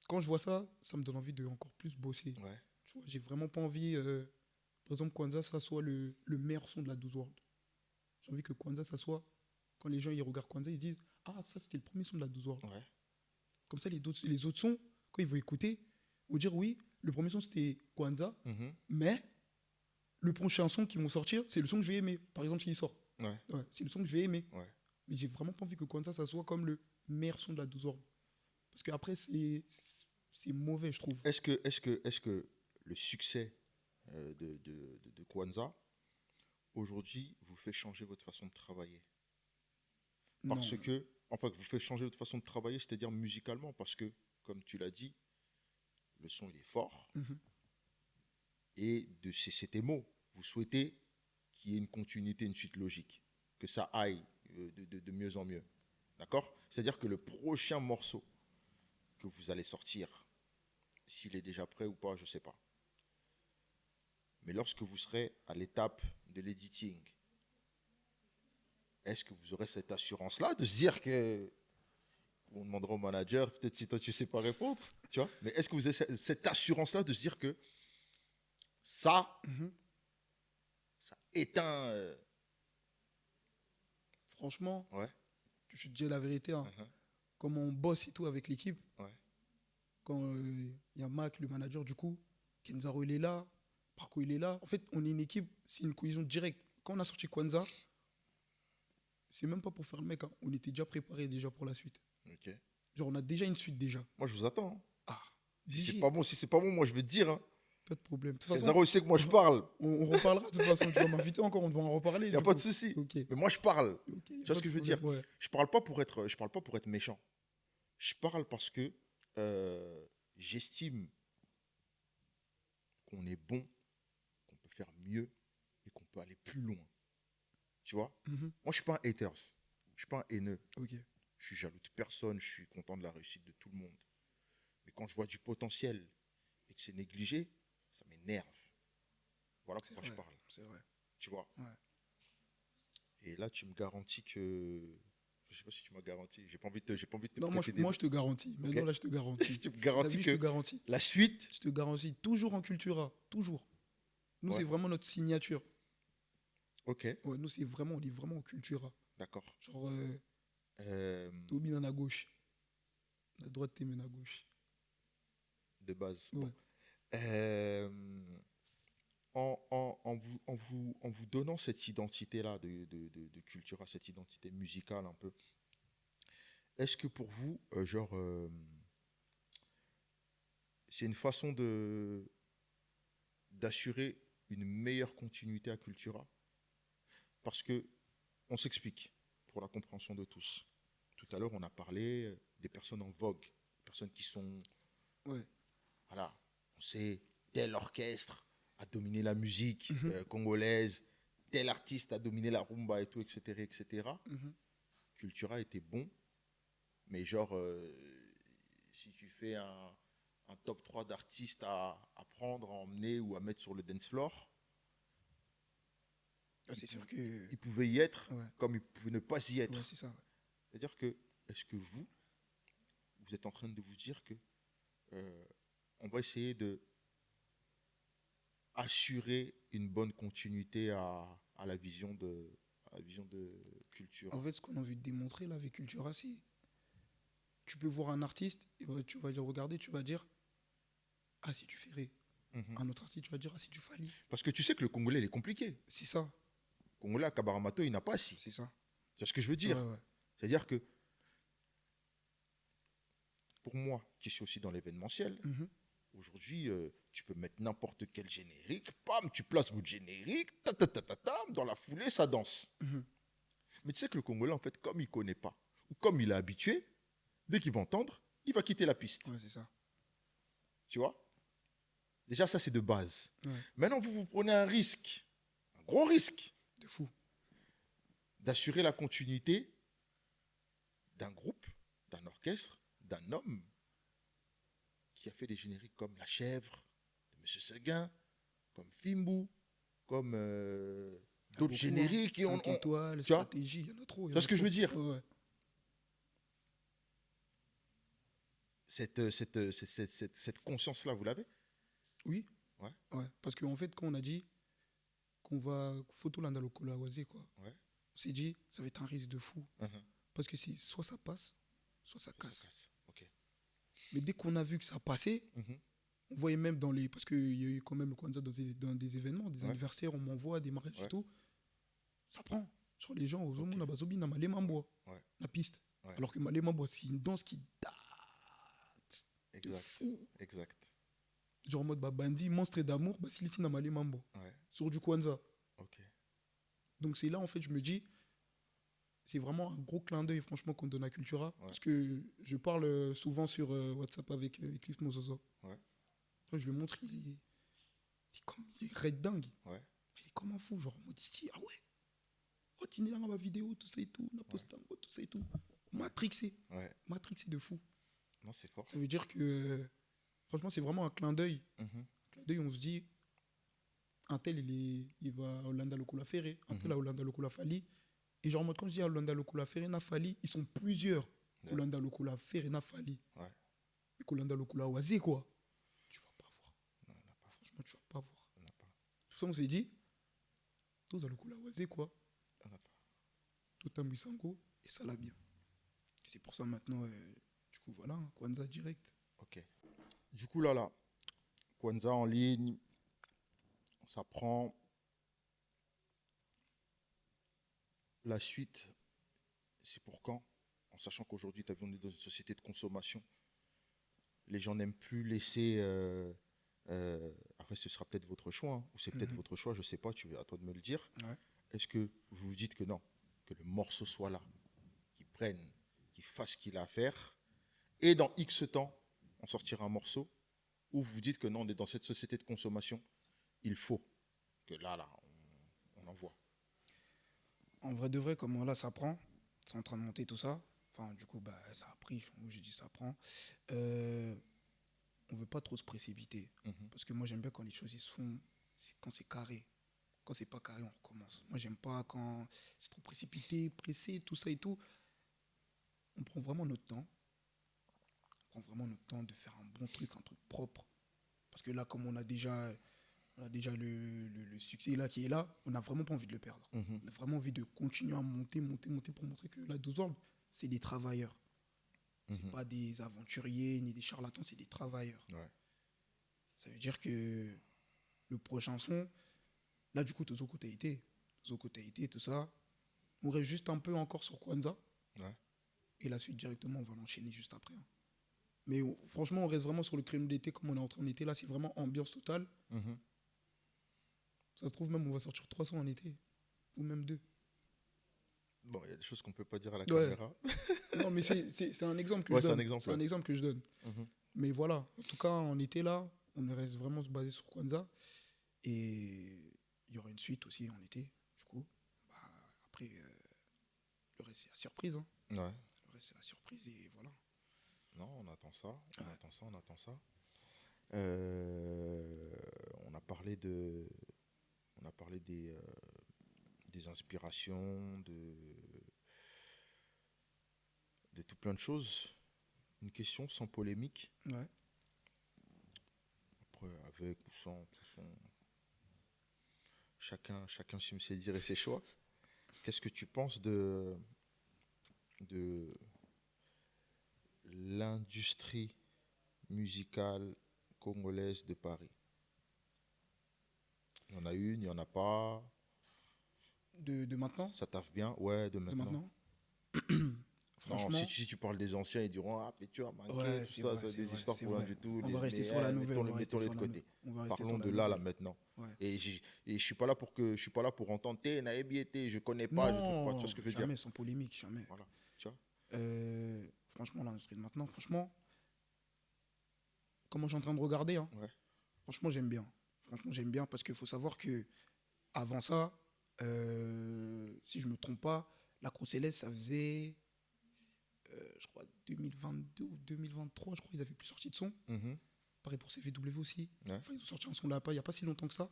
quand je vois ça, ça me donne envie de encore plus bosser. Ouais. Tu vois, j'ai vraiment pas envie, par exemple, Kwanzaa, ça soit le meilleur son de la 12 World. J'ai envie que Kwanzaa, ça soit, quand les gens ils regardent Kwanzaa, ils se disent, ah, ça c'était le premier son de la 12 World. Ouais. Comme ça, les autres sons, quand ils vont écouter, ils vont dire, oui, le premier son c'était Kwanzaa, Mhm. mais le prochain son qui vont sortir, c'est le son que je vais aimer. Par exemple, s'il sort. Ouais. Ouais, c'est le son que je vais aimer. Ouais. Mais j'ai vraiment pas envie que Kwanzaa, ça soit comme le meilleur son de la 12 World. Parce qu'après, c'est mauvais, je trouve. Est-ce que le succès de Kwanzaa, aujourd'hui, vous fait changer votre façon de travailler? Parce Non. que, enfin, vous fait changer votre façon de travailler, c'est-à-dire musicalement, parce que, comme tu l'as dit, le son, il est fort. Mhm. Et c'est tes mots. Vous souhaitez qu'il y ait une continuité, une suite logique, que ça aille de mieux en mieux. D'accord? C'est-à-dire que le prochain morceau que vous allez sortir, s'il est déjà prêt ou pas, je ne sais pas. Mais lorsque vous serez à l'étape de l'editing, est-ce que vous aurez cette assurance-là de se dire que... On demandera au manager, peut-être si toi tu ne sais pas répondre, tu vois, mais est-ce que vous avez cette assurance-là de se dire que ça, Mhm. ça éteint... Franchement, Ouais. je te dis la vérité, hein, Mhm. comment on bosse et tout avec l'équipe. Ouais. Quand il y a Mac, le manager, du coup, Kenzaro, il est là, Parco, il est là. En fait, on est une équipe, c'est une cohésion directe. Quand on a sorti Kwanzaa, c'est même pas pour faire le mec, hein, on était déjà préparé déjà pour la suite. Ok. Genre, on a déjà une suite déjà. Moi, je vous attends. Hein. Ah, Si obligé, c'est pas bon, moi, je vais te dire. Hein. pas de problème. De toute façon, Zaro, il sait que moi, je parle. on reparlera. De toute façon, tu vas m'inviter encore, on va en reparler. Il n'y a du pas coup. de souci. Ok. Mais moi, je parle. Ok, Tu vois ce que je veux dire? ouais. Je parle pas pour être méchant. Je parle parce que j'estime qu'on est bon, qu'on peut faire mieux et qu'on peut aller plus loin. Tu vois? Mhm. Moi, je ne suis pas un haters. Je ne suis pas un haineux. Ok. Je suis jaloux de personne. Je suis content de la réussite de tout le monde. Mais quand je vois du potentiel et que c'est négligé, ça m'énerve. Voilà C'est pourquoi je vrai. parle. C'est vrai. Tu vois? Ouais. Et là, tu me garantis que. Je sais pas si tu m'as garanti. J'ai pas envie de te Non, prêter des moi, mains. je te garantis. Ok. Maintenant, là, je te garantis. Tu me T'as garantis vu, je te que garantis. la suite. Je te garantis. Toujours en Cultura. Toujours. Nous, Ouais. c'est vraiment notre signature. Ok. Ouais, nous, on est vraiment en Cultura. D'accord. Genre, Euh, Toby dans la gauche. La droite, t'es à gauche. de base. Ouais. Bon. Euh, en vous donnant cette identité-là de Cultura, cette identité musicale un peu, est-ce que pour vous, c'est une façon d'assurer une meilleure continuité à Cultura? Parce que, on s'explique, pour la compréhension de tous. Tout à l'heure, on a parlé des personnes en vogue, des personnes qui sont, Ouais. voilà, on sait, tel orchestre a dominé la musique Mhm. congolaise, tel artiste a dominé la rumba et tout, etc., etc. Mhm. Cultura était bon, mais genre, si tu fais un top 3 d'artistes à prendre, à emmener ou à mettre sur le dance floor, Ah, c'est sûr que. il pouvait y être Ouais. comme il pouvait ne pas y être. Ouais, c'est ça. Ouais. C'est-à-dire que, est-ce que vous êtes en train de vous dire que on va essayer de assurer une bonne continuité à la vision de En Cultura? fait, ce qu'on a envie de démontrer là avec Cultura, c'est. Tu peux voir un artiste, tu vas le regarder, tu vas dire, ah, si tu ferais. Mhm. Un autre artiste, tu vas dire, ah, si tu fallis. Parce que tu sais que le Congolais, il est compliqué. C'est ça. Le Congolais, à Kabaramato, il n'a pas si. C'est ça. C'est ce que je veux Ouais, dire. ouais. C'est-à-dire que, pour moi, qui suis aussi dans l'événementiel, Mhm. aujourd'hui, tu peux mettre n'importe quel générique, pam, tu places votre générique, ta, ta, ta, ta, ta, dans la foulée, ça danse. Mhm. Mais tu sais que le Congolais, en fait, comme il ne connaît pas, ou comme il est habitué, dès qu'il va entendre, il va quitter la piste. Ouais, c'est ça. Tu vois? Déjà, ça, c'est de base. Ouais. Maintenant, vous prenez un risque, un gros risque, De fou. d'assurer la continuité d'un groupe, d'un orchestre, d'un homme qui a fait des génériques comme La Chèvre, de M. Seguin, comme Fimbu, comme Il y a d'autres beaucoup, génériques. hein. 5 étoiles, Tu vois? stratégie, il y en a trop. Tu vois ce que je veux dire? Ouais, ouais. Cette conscience-là, vous l'avez? Oui. Ouais. Ouais. Parce qu'en fait, quand on a dit qu'on va photo l'andaloko wazé, quoi, Ouais. on s'est dit, ça va être un risque de fou. Mhm. Parce que c'est soit ça passe, soit ça Ça casse. casse. Ok. Mais dès qu'on a vu que ça passait, Mhm. on voyait même dans les. Parce qu'il y a eu quand même le Kwanzaa dans des événements, des Ouais. anniversaires, on m'envoie des mariages Ouais. et tout. Ça prend. Genre les gens, aux Ok. hommes, Bazobi, n'a malé mambo, Ouais. la piste. Ouais. Alors que malé mambo, c'est une danse qui date de Exact. fou. Exact. Genre en mode Bandi, monstre d'amour, Basiliti n'a malé mambo. Ouais. Sur du Kwanzaa. Ok. Donc c'est là, en fait, je me dis, c'est vraiment un gros clin d'œil, franchement, qu'on donne à Cultura. Ouais. Parce que je parle souvent sur WhatsApp avec Cliff Mozozo. Ouais. Je lui montre, il est red dingue. Ouais. Il est comme un fou, genre, en mode, ah ouais. Oh, tu n'es là dans ma vidéo, tout ça et tout, la poste tout ça et tout. Matrixé. Ouais. Matrixé de fou. Non, c'est fort. Ça veut dire que, franchement, c'est vraiment un clin d'œil. Mhm. Clin d'œil, on se dit, un tel, il va à Hollanda Lokula Ferré, un tel à Hollanda Lokula Fali. Et genre, en mode, quand je dis à Hollanda Lokula Ferré, na Fali, ils sont plusieurs. Ouais. Hollanda Lokula Ferré, na Fali. Ouais. Et Hollanda Lokula Wazé, quoi. Tu vas pas voir. Non, on n'a pas. Franchement, tu vas pas voir. On n'a pas. Tout ça, on s'est dit, tous à Lokula Wazé, quoi. On n'a pas. Tout un Mwissango, et ça l'a bien. C'est pour ça maintenant, du coup, voilà, hein, Kwanzaa direct. Ok. Du coup, là, Kwanzaa en ligne, ça prend la suite. C'est pour quand? En sachant qu'aujourd'hui, tu as vu, on est dans une société de consommation. Les gens n'aiment plus laisser. Après, ce sera peut-être votre choix, hein, ou c'est peut-être votre choix, je ne sais pas, à toi de me le dire. Ouais. Est-ce que vous vous dites que non, que le morceau soit là, qu'il prenne, qu'il fasse ce qu'il a à faire, et dans X temps, on sortira un morceau, Ou vous dites que non, on est dans cette société de consommation, il faut que là, on envoie. En vrai de vrai, comment là ça prend, c'est en train de monter tout ça. Enfin, du coup, bah, ça a pris, j'ai dit ça prend. Euh, on veut pas trop se précipiter. Mhm. Parce que moi, j'aime bien quand les choses ils se font, quand c'est carré. Quand c'est pas carré, on recommence. Moi, j'aime pas quand c'est trop précipité, pressé, tout ça et tout. On prend vraiment notre temps. On prend vraiment notre temps de faire un bon truc, un truc propre. Parce que là, comme on a déjà le succès là qui est là, on n'a vraiment pas envie de le perdre. Mhm. On a vraiment envie de continuer à monter, monter, monter pour montrer que la 12 World, c'est des travailleurs. C'est Mhm. pas des aventuriers ni des charlatans, c'est des travailleurs. Ouais. Ça veut dire que le prochain son, là du coup, Tozoko t'as été, tout ça. On reste juste un peu encore sur Kwanzaa. Ouais. Et la suite directement, on va l'enchaîner juste après, hein. Mais franchement, on reste vraiment sur le créneau d'été comme on est en train d'été. Là, c'est vraiment ambiance totale. Mhm. Ça se trouve même, on va sortir 300 en été. Ou même 2. Bon, il y a des choses qu'on peut pas dire à la Ouais. caméra. Non, mais c'est un exemple que Ouais, je c'est un donne. exemple, C'est un ouais. exemple que je donne. Mhm. Mais voilà, en tout cas, en été là, on reste vraiment se baser sur Kwanzaa. Et il y aura une suite aussi en été, du coup. Bah, après, le reste, c'est la surprise, hein. Ouais. Le reste, c'est la surprise et voilà. Non, on attend ça, on Ouais. attend ça, on attend ça. Euh, on a parlé des inspirations, de tout plein de choses. Une question sans polémique. Ouais. Après, avec ou sans, de toute façon, chacun suit ses dires et ses choix. Qu'est-ce que tu penses de l'industrie musicale congolaise de Paris? Il y en a une, il n'y en a pas. De maintenant. Ça taffe bien? Ouais, de De maintenant. maintenant. Non, Franchement, si tu parles des anciens, ils diront ah, mais tu as manqué, ouais, tout c'est ça, vrai, c'est c'est des vrai, histoires c'est pour rien vrai. du tout. On va rester Mais sur la nouvelle. mettons-les de côté. On va rester Parlons sur la de là, nouvelle. maintenant. Ouais. Et je suis pas là pour entendre Té, Naebiété, je connais pas, je truc pas. Tu vois Non, ce que je veux dire? jamais sans polémique, jamais. Voilà. Tu vois? Franchement, l'industrie de maintenant, franchement, comment je suis en train de regarder, hein, Ouais. franchement, j'aime bien. Franchement, j'aime bien parce qu'il faut savoir que avant ça, si je me trompe pas, la Céleste, ça faisait, je crois, 2022 ou 2023, je crois qu'ils avaient plus sorti de son. Mhm. Pareil pour CVW aussi. Ouais. Enfin, ils ont sorti un son là, il n'y a pas si longtemps que ça.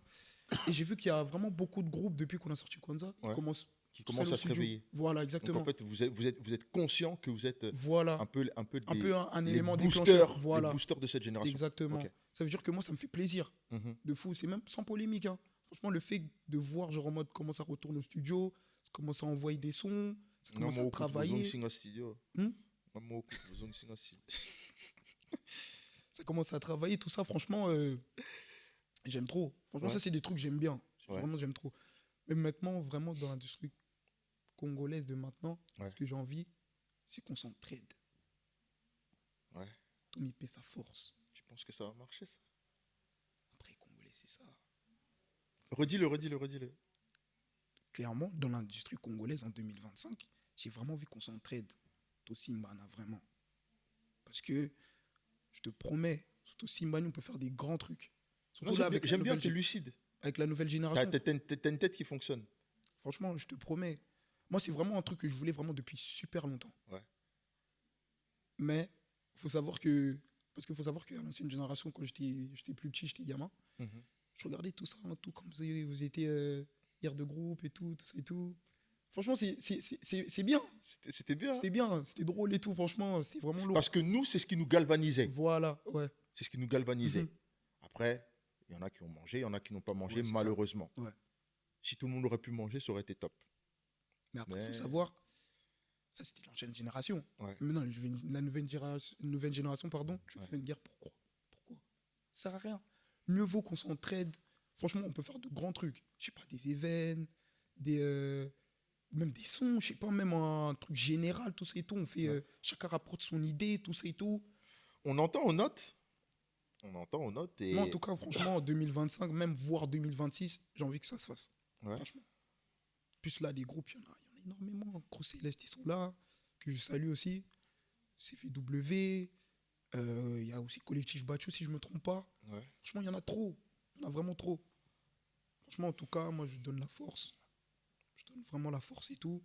Et j'ai vu qu'il y a vraiment beaucoup de groupes depuis qu'on a sorti Kwanzaa qui Ouais. commencent Qui tout seuls commence au à se studio. réveiller. Voilà, Donc en exactement. fait, vous êtes conscient que vous êtes Voilà. un peu Un peu un les élément boosters, déclencheur. Voilà. les boosters de cette génération. Exactement. Ok. Ça veut dire que moi, ça me fait plaisir Mhm. de fou. C'est même sans polémique, hein. Franchement, le fait de voir, genre en mode, comment ça retourne au studio, ça commence à envoyer des sons, ça Non, commence moi, à au coup de vos travailler. singa studio. Hmm. Moi, au coup de vos singa studio. Ça commence à travailler, tout ça, franchement, j'aime trop. Franchement, Ouais. ça, c'est des trucs que j'aime bien. Ouais. Vraiment, j'aime trop. Mais maintenant, vraiment, dans l'industrie congolaise de maintenant, Ouais. ce que j'ai envie, c'est qu'on s'entraide. Ouais. Tout m'y paie sa force. Tu penses que ça va marcher, ça? Après, Congolais, c'est ça. Redis-le. Clairement, dans l'industrie congolaise en 2025, j'ai vraiment envie qu'on s'entraide. Tosimbana, vraiment. Parce que, je te promets, sur Tosimbani, on peut faire des grands trucs. Non, Surtout là, avec j'aime bien, t'es lucide. avec la nouvelle T'as génération. t'as une tête qui fonctionne. Franchement, je te promets. Moi, c'est vraiment un truc que je voulais vraiment depuis super longtemps. Ouais. Mais, faut savoir que... Parce qu'il faut savoir qu'à l'ancienne génération, quand j'étais plus petit, j'étais gamin, Mhm. je regardais tout ça, hein, tout comme vous étiez hier de groupe et tout ça et tout. Franchement, c'est bien. C'était bien. C'était bien, c'était drôle et tout, franchement, c'était vraiment lourd. Parce que nous, c'est ce qui nous galvanisait. Voilà, ouais. C'est ce qui nous galvanisait. Mhm. Après, il y en a qui ont mangé, il y en a qui n'ont pas mangé, Ouais, c'est malheureusement. Ouais. Si tout le monde aurait pu manger, ça aurait été top. Mais après, il Mais- faut savoir, ça c'était l'ancienne génération. Ouais. Maintenant, la nouvelle génération, pardon, tu Ouais. fais une guerre, pourquoi Ça sert à rien. Mieux vaut qu'on s'entraide. Franchement, on peut faire de grands trucs. Je sais pas, des événements, même des sons, je sais pas, même un truc général, tout ça et tout. On fait, Ouais. chacun rapporte son idée, tout ça et tout. On entend, on note. Et... Moi, en tout cas, franchement, en 2025, même voire 2026, j'ai envie que ça se fasse. Ouais. Franchement. Plus là, les groupes, il y en a énormément. Gros Céleste, ils sont là, que je salue aussi. CVW, Il y a aussi Collectif Bachou, si je me trompe pas. Ouais. Franchement, il y en a trop. Il y en a vraiment trop. Franchement, en tout cas, moi, je donne la force. Je donne vraiment la force et tout.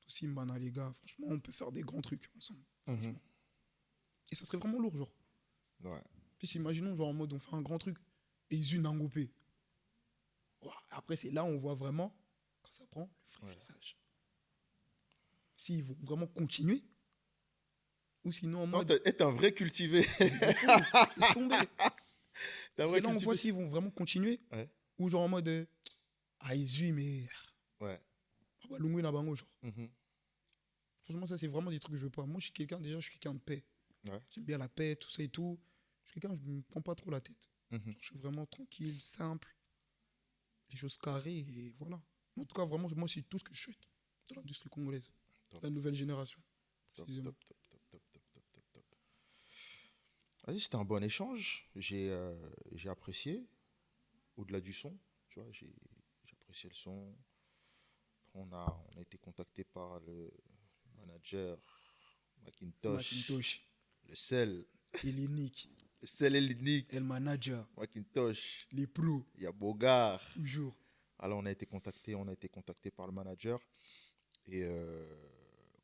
Tout Simbana, les gars. Franchement, on peut faire des grands trucs ensemble. Franchement. Et ça serait vraiment lourd, genre. Ouais. Puis imaginons, genre, en mode, on fait un grand truc. Et Izu Nangopé. Après, c'est là où on voit vraiment, quand ça prend, le vrai visage. S'ils vont vraiment continuer, ou sinon en Non, mode. t'es un vrai cultivé. Laisse tomber. T'es un vrai C'est là où on voit cultivé. s'ils vont vraiment continuer, Ouais. ou genre en mode. Ah, Izu, mais. Ouais. Ah, bah, Lungu na bango, genre. Mhm. Franchement, ça, c'est vraiment des trucs que je veux pas. Moi, je suis quelqu'un de paix. Ouais. J'aime bien la paix, tout ça et tout. Je suis quelqu'un, je me prends pas trop la tête. Mhm. Genre, je suis vraiment tranquille, simple, les choses carrées, et voilà. En tout cas, vraiment, moi, c'est tout ce que je souhaite dans l'industrie congolaise. Top. La nouvelle génération. Top, précisément. top, top, top, top, top, top, top, top. Vas-y, c'était un bon échange. J'ai apprécié. Au-delà du son, tu vois, j'ai apprécié le son. Après, on a été contacté par le manager Macintosh, le sel, Hellenic, le sel et l'unique, El Manager, Macintosh, les pros, il y a Bogart. toujours. Alors, on a été contacté par le manager et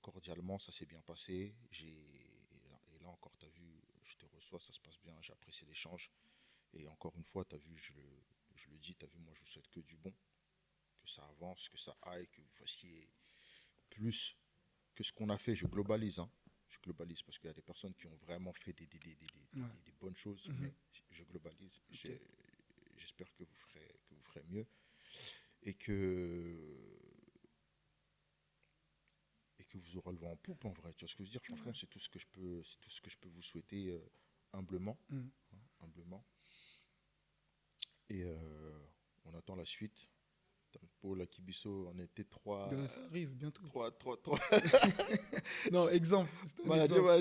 cordialement, ça s'est bien passé. Et là encore, tu as vu, je te reçois, ça se passe bien, j'ai apprécié l'échange. Et encore une fois, tu as vu, je le dis, tu as vu, moi, je vous souhaite que du bon, que ça avance, que ça aille, que vous fassiez plus que ce qu'on a fait. Je globalise, hein. Je globalise parce qu'il y a des personnes qui ont vraiment fait des bonnes choses, mais je globalise. Okay. J'espère que vous ferez mieux et que vous aurez le vent en poupe en vrai. Tu vois ce que je veux dire? Franchement, c'est tout ce que je peux vous souhaiter humblement, hein, humblement. Et on attend la suite. Pour la Kibiso, on était trois. Ça arrive bientôt. Trois. Non, exemple. Manager,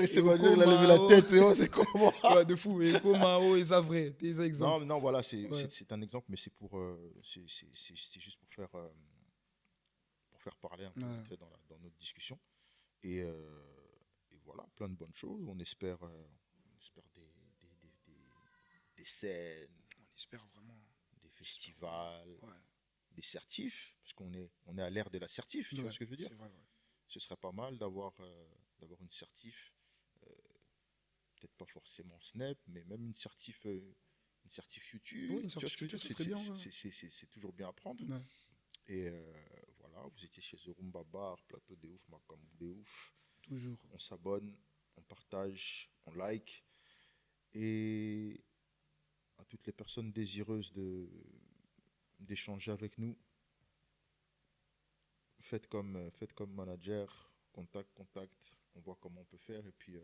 il s'est Eko il a levé la Mao. tête, c'est comment? Ouais, de fou. Eko Mao et Zavre, des exemples. Non, voilà, c'est Ouais. un exemple, mais c'est c'est juste pour faire parler un peu Ouais. vite fait dans notre discussion. Et voilà, plein de bonnes choses. On espère des scènes, On espère vraiment. des festivals, Ouais. des certifs, parce qu'on est à l'ère de la certif, tu vois ce que je veux dire? C'est vrai, ouais. Ce serait pas mal d'avoir une certif, peut-être pas forcément Snap, mais même une certif YouTube. Oui, une Tu vois ce que je veux certif, ça dire? serait bien. Ouais. C'est toujours bien à prendre. Ouais. Et voilà, vous étiez chez The Rumba Bar, Plateau de Ouf, Macamou de Ouf. Toujours. On s'abonne, on partage, on like. Et à toutes les personnes désireuses d'échanger avec nous, faites comme manager, contact, on voit comment on peut faire et puis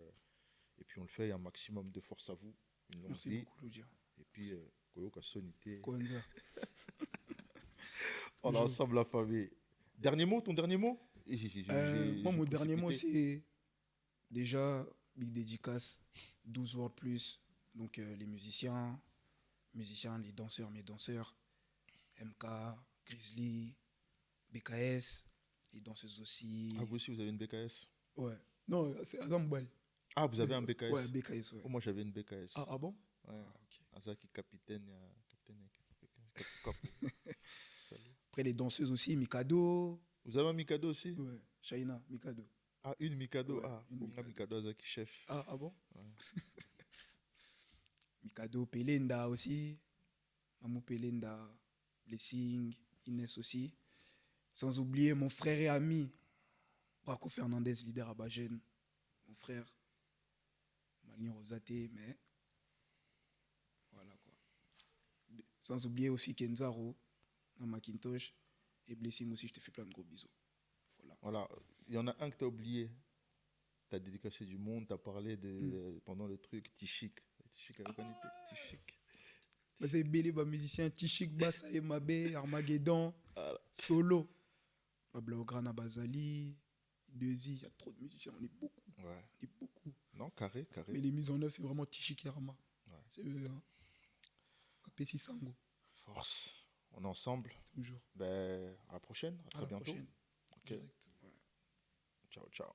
on le fait. Un maximum de force à vous, une longue Merci vie. beaucoup, Lodia. Et puis Koyoka Sonité. Kwanza. On est ensemble la famille. Dernier mot, ton dernier mot? Moi, mon dernier mot, c'est déjà big dédicace, 12 World Plus. Donc, les musiciens, les danseurs, mes danseurs, MK, Grizzly, BKS, les danseuses aussi. Ah, vous aussi, vous avez une BKS? Ouais. Non, c'est Azambay. Ah, vous avez un BKS? Ouais, BKS, ouais. Oh, moi, j'avais une BKS. Ah bon? Ouais. Ah, ok. Azaki, capitaine. Salut. Après, les danseuses aussi, Mikado. Vous avez un Mikado aussi? Ouais, Shaina, Mikado. Ah, une Mikado. Ouais, Ah, une un Mikado Azaki, chef. Ah bon? Ouais. Mikado, Pelenda aussi. Mamou Pelenda, Blessing, Inès aussi. Sans oublier mon frère et ami, Braco Fernandez, leader à Bajen. Mon frère, Malien Rosaté, mais voilà quoi. Sans oublier aussi Kenzaro, Macintosh et Blessing aussi, je te fais plein de gros bisous. Voilà, il y en a un que tu as oublié. Tu as dédicacé du monde, tu as parlé pendant le truc, Tichik. Tichik avec Tichik. C'est belé, musicien, Tichik, Bassa et Mabé, Armageddon, Solo. Blaugrana Bazali, Deuxy, il y a trop de musiciens, on est beaucoup. Ouais. On est beaucoup. Non, carré. Mais les mises en œuvre, c'est vraiment Tichik et Arma. Ouais. C'est eux, hein. Apessi Sango. Force. On est ensemble. Toujours. Ben, à la prochaine. À très bientôt. Prochaine. Ok. Direct. Ouais. Ciao, ciao.